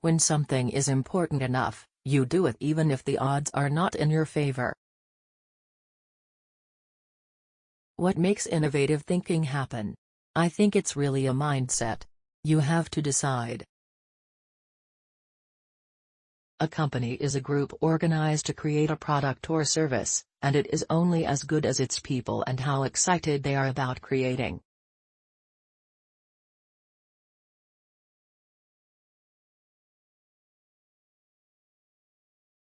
When something is important enough, you do it even if the odds are not in your favor. What makes innovative thinking happen? I think it's really a mindset. You have to decide. A company is a group organized to create a product or service, and it is only as good as its people and how excited they are about creating.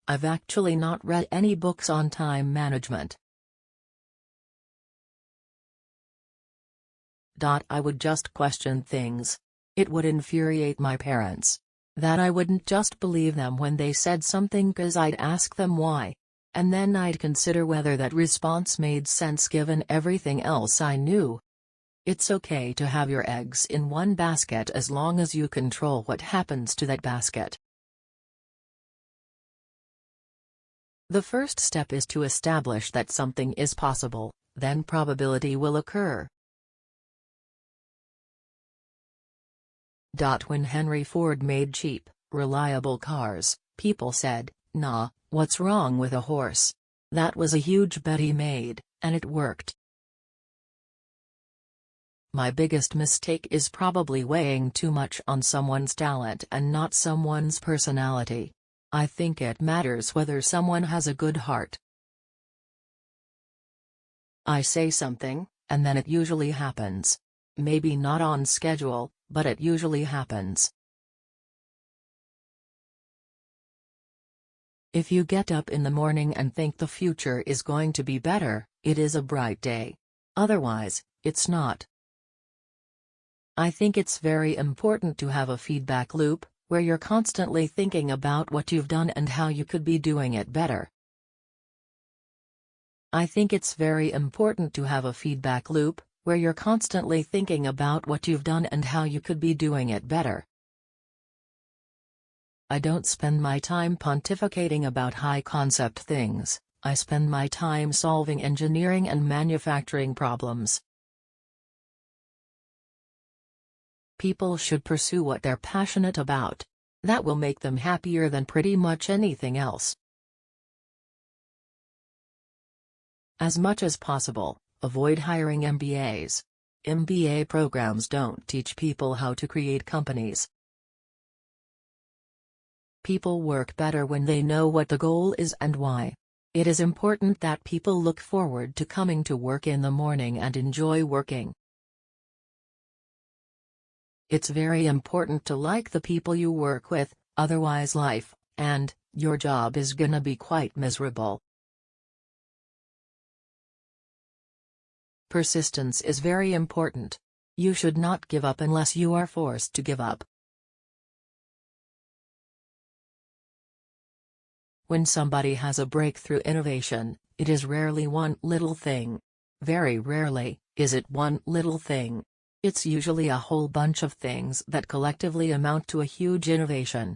I've actually not read any books on time management. I would just question things. It would infuriate my parents. That I wouldn't just believe them when they said something, 'cause I'd ask them why. And then I'd consider whether that response made sense given everything else I knew. It's okay to have your eggs in one basket as long as you control what happens to that basket. The first step is to establish that something is possible, then probability will occur. When Henry Ford made cheap, reliable cars, people said, "Nah, what's wrong with a horse?" That was a huge bet he made, and it worked. My biggest mistake is probably weighing too much on someone's talent and not someone's personality. I think it matters whether someone has a good heart. I say something, and then it usually happens. Maybe not on schedule, but it usually happens. If you get up in the morning and think the future is going to be better, it is a bright day. Otherwise, it's not. I think it's very important to have a feedback loop, where you're constantly thinking about what you've done and how you could be doing it better. I think it's very important to have a feedback loop, where you're constantly thinking about what you've done and how you could be doing it better. I don't spend my time pontificating about high-concept things, I spend my time solving engineering and manufacturing problems. People should pursue what they're passionate about. That will make them happier than pretty much anything else. As much as possible, avoid hiring MBAs. MBA programs don't teach people how to create companies. People work better when they know what the goal is and why. It is important that people look forward to coming to work in the morning and enjoy working. It's very important to like the people you work with, otherwise life, and your job is gonna be quite miserable. Persistence is very important. You should not give up unless you are forced to give up. When somebody has a breakthrough innovation, it is rarely one little thing. Very rarely is it one little thing. It's usually a whole bunch of things that collectively amount to a huge innovation.